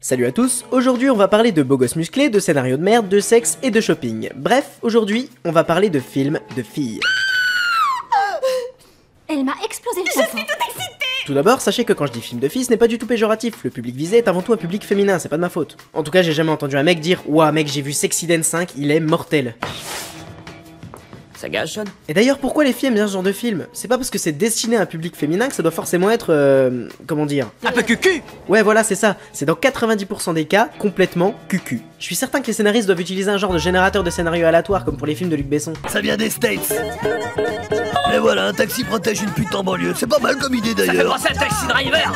Salut à tous, aujourd'hui on va parler de beaux gosses musclés, de scénarios de merde, de sexe et de shopping. Bref, aujourd'hui on va parler de films de filles. Elle m'a explosé le plafond. Je suis toute excitée. Tout d'abord, sachez que quand je dis film de filles, ce n'est pas du tout péjoratif. Le public visé est avant tout un public féminin, c'est pas de ma faute. En tout cas, j'ai jamais entendu un mec dire « Ouah mec, j'ai vu Sexy Dance 5, il est mortel ». Ça gage, Sean? Et d'ailleurs, pourquoi les filles aiment bien ce genre de film? C'est pas parce que c'est destiné à un public féminin que ça doit forcément être, comment dire? Un peu cucu. Ouais, voilà, c'est ça. C'est dans 90% des cas, complètement cucu. Je suis certain que les scénaristes doivent utiliser un genre de générateur de scénario aléatoire, comme pour les films de Luc Besson. Ça vient des States. Et voilà, un taxi protège une pute en banlieue. C'est pas mal comme idée Ça fait d'ailleurs. penser à Taxi Driver.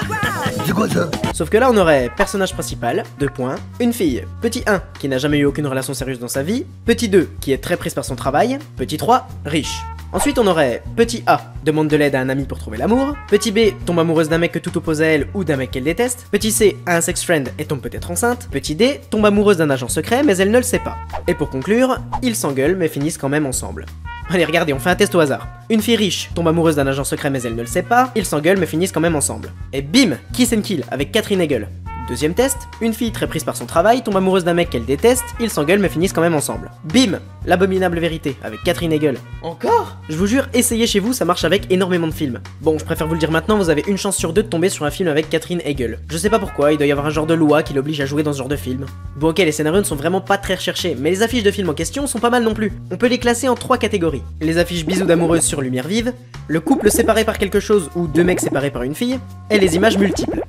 C'est quoi ça? Sauf que là, on aurait personnage principal, 2 points, une fille, petit 1, qui n'a jamais eu aucune relation sérieuse dans sa vie, petit 2, qui est très prise par son travail, petit 3, riche. Ensuite, on aurait petit A, demande de l'aide à un ami pour trouver l'amour, petit B, tombe amoureuse d'un mec que tout oppose à elle ou d'un mec qu'elle déteste, petit C, a un sex friend et tombe peut-être enceinte, petit D, tombe amoureuse d'un agent secret mais elle ne le sait pas. Et pour conclure, ils s'engueulent mais finissent quand même ensemble. Allez, regardez, on fait un test au hasard. Une fille riche tombe amoureuse d'un agent secret mais elle ne le sait pas, ils s'engueulent mais finissent quand même ensemble. Et bim, kiss and kill avec Catherine Hegel. Deuxième test, une fille très prise par son travail tombe amoureuse d'un mec qu'elle déteste, ils s'engueulent mais finissent quand même ensemble. Bim, l'abominable vérité avec Catherine Hegel. Encore? Je vous jure, essayez chez vous, ça marche avec énormément de films. Bon, je préfère vous le dire maintenant, vous avez une chance sur 2 de tomber sur un film avec Catherine Hegel. Je sais pas pourquoi, il doit y avoir un genre de loi qui l'oblige à jouer dans ce genre de film. Bon ok, les scénarios ne sont vraiment pas très recherchés, mais les affiches de films en question sont pas mal non plus. On peut les classer en 3 catégories. Les affiches bisous d'amoureuses sur lumière vive, le couple séparé par quelque chose ou 2 mecs séparés par une fille, et les images multiples.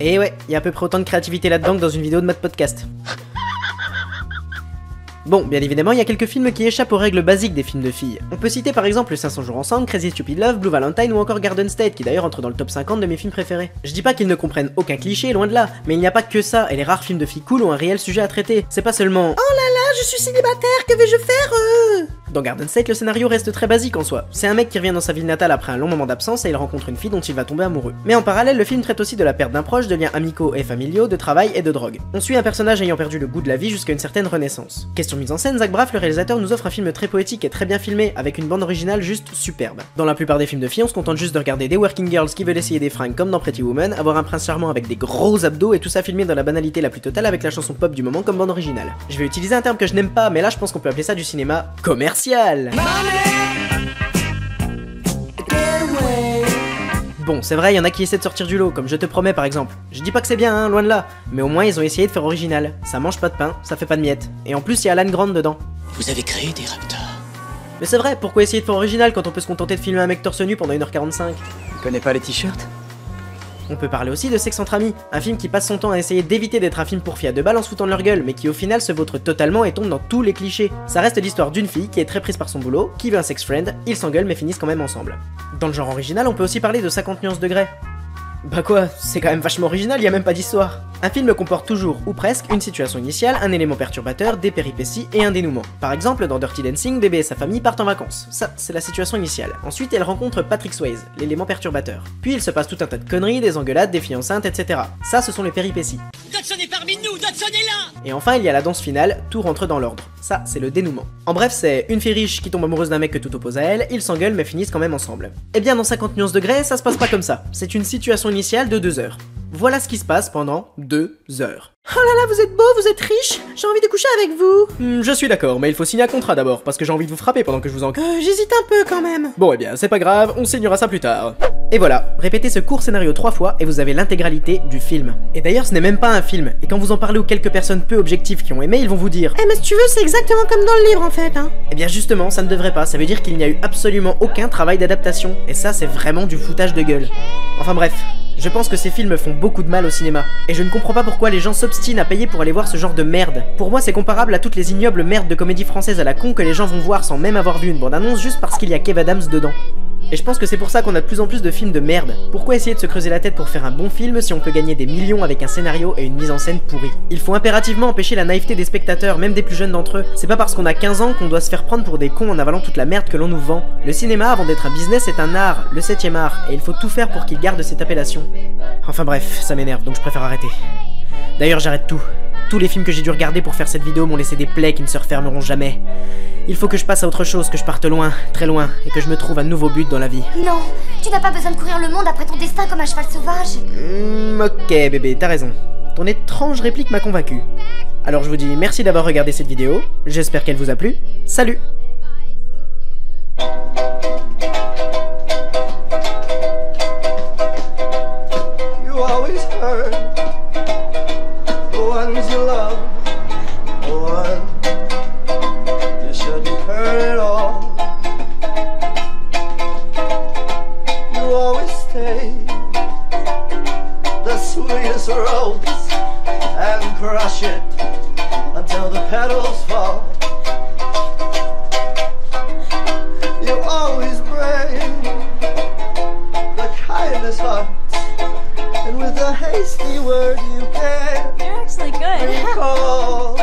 Et ouais, il y a à peu près autant de créativité là-dedans que dans une vidéo de mode podcast. Bon, bien évidemment, il y a quelques films qui échappent aux règles basiques des films de filles. On peut citer par exemple 500 jours ensemble, Crazy Stupid Love, Blue Valentine ou encore Garden State, qui d'ailleurs entre dans le top 50 de mes films préférés. Je dis pas qu'ils ne comprennent aucun cliché, loin de là, mais il n'y a pas que ça, et les rares films de filles cool ont un réel sujet à traiter. C'est pas seulement « Oh là là, je suis célibataire, que vais-je faire Dans Garden State, le scénario reste très basique en soi. C'est un mec qui revient dans sa ville natale après un long moment d'absence et il rencontre une fille dont il va tomber amoureux. Mais en parallèle, le film traite aussi de la perte d'un proche, de liens amicaux et familiaux, de travail et de drogue. On suit un personnage ayant perdu le goût de la vie jusqu'à une certaine renaissance. Question mise en scène, Zach Braff, le réalisateur, nous offre un film très poétique et très bien filmé, avec une bande originale juste superbe. Dans la plupart des films de filles, on se contente juste de regarder des working girls qui veulent essayer des fringues comme dans Pretty Woman, avoir un prince charmant avec des gros abdos et tout ça filmé dans la banalité la plus totale avec la chanson pop du moment comme bande originale. Je vais utiliser un terme que je n'aime pas, mais là je pense qu'on peut appeler ça du cinéma commercial. Bon, c'est vrai, il y en a qui essaient de sortir du lot, comme Je te promets par exemple. Je dis pas que c'est bien, hein, loin de là, mais au moins ils ont essayé de faire original. Ça mange pas de pain, ça fait pas de miettes. Et en plus, il y a Alan Grant dedans. Vous avez créé des raptors. Mais c'est vrai, pourquoi essayer de faire original quand on peut se contenter de filmer un mec torse nu pendant 1h45? Tu connais pas les t-shirts? On peut parler aussi de Sex entre amis, un film qui passe son temps à essayer d'éviter d'être un film pour filles à 2 balles en se foutant de leur gueule, mais qui au final se vautre totalement et tombe dans tous les clichés. Ça reste l'histoire d'une fille qui est très prise par son boulot, qui veut un sex friend, ils s'engueulent mais finissent quand même ensemble. Dans le genre original, on peut aussi parler de 50 nuances degrés. Bah quoi, c'est quand même vachement original, y a même pas d'histoire. Un film comporte toujours, ou presque, une situation initiale, un élément perturbateur, des péripéties et un dénouement. Par exemple, dans Dirty Dancing, bébé et sa famille partent en vacances. Ça, c'est la situation initiale. Ensuite, elle rencontre Patrick Swayze, l'élément perturbateur. Puis il se passe tout un tas de conneries, des engueulades, des filles enceintes, etc. Ça, ce sont les péripéties. Dodson est parmi nous, Dodson est là. Et enfin, il y a la danse finale, tout rentre dans l'ordre. Ça, c'est le dénouement. En bref, c'est une fille riche qui tombe amoureuse d'un mec que tout oppose à elle, ils s'engueulent mais finissent quand même ensemble. Et bien, dans 50 nuances degrés, ça se passe pas comme ça. C'est une situation initiale de 2 heures. Voilà ce qui se passe pendant 2 heures. Oh là là, vous êtes beau, vous êtes riche, j'ai envie de coucher avec vous. Je suis d'accord, mais il faut signer un contrat d'abord, parce que j'ai envie de vous frapper pendant que je vous en... J'hésite un peu quand même. Bon, eh bien, c'est pas grave, on signera ça plus tard. Et voilà, répétez ce court scénario 3 fois et vous avez l'intégralité du film. Et d'ailleurs, ce n'est même pas un film, et quand vous en parlez aux quelques personnes peu objectives qui ont aimé, ils vont vous dire « Eh mais si tu veux, c'est exactement comme dans le livre en fait, hein !» Eh bien justement, ça ne devrait pas, ça veut dire qu'il n'y a eu absolument aucun travail d'adaptation, et ça c'est vraiment du foutage de gueule. Enfin bref, je pense que ces films font beaucoup de mal au cinéma, et je ne comprends pas pourquoi les gens s'obstinent à payer pour aller voir ce genre de merde. Pour moi, c'est comparable à toutes les ignobles merdes de comédie française à la con que les gens vont voir sans même avoir vu une bande-annonce juste parce qu'il y a Kev Adams dedans. Et je pense que c'est pour ça qu'on a de plus en plus de films de merde. Pourquoi essayer de se creuser la tête pour faire un bon film si on peut gagner des millions avec un scénario et une mise en scène pourrie? Il faut impérativement empêcher la naïveté des spectateurs, même des plus jeunes d'entre eux. C'est pas parce qu'on a 15 ans qu'on doit se faire prendre pour des cons en avalant toute la merde que l'on nous vend. Le cinéma, avant d'être un business, est un art, le 7e art, et il faut tout faire pour qu'il garde cette appellation. Enfin bref, ça m'énerve, donc je préfère arrêter. D'ailleurs, j'arrête tout. Tous les films que j'ai dû regarder pour faire cette vidéo m'ont laissé des plaies qui ne se refermeront jamais. Il faut que je passe à autre chose, que je parte loin, très loin, et que je me trouve un nouveau but dans la vie. Non, tu n'as pas besoin de courir le monde après ton destin comme un cheval sauvage. Ok bébé, t'as raison. ton étrange réplique m'a convaincu. Alors je vous dis merci d'avoir regardé cette vidéo, j'espère qu'elle vous a plu, salut! You always hurt the ones you love, the one you shouldn't hurt at all. You always stay the sweetest ropes and crush it until the petals fall. You always bring the kindest hearts, and with a hasty word you can You're actually good. recall.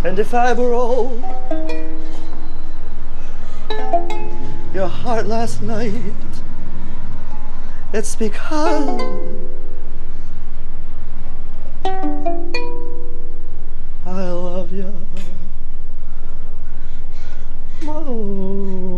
And if I were old, your heart last night, it's because I love you more.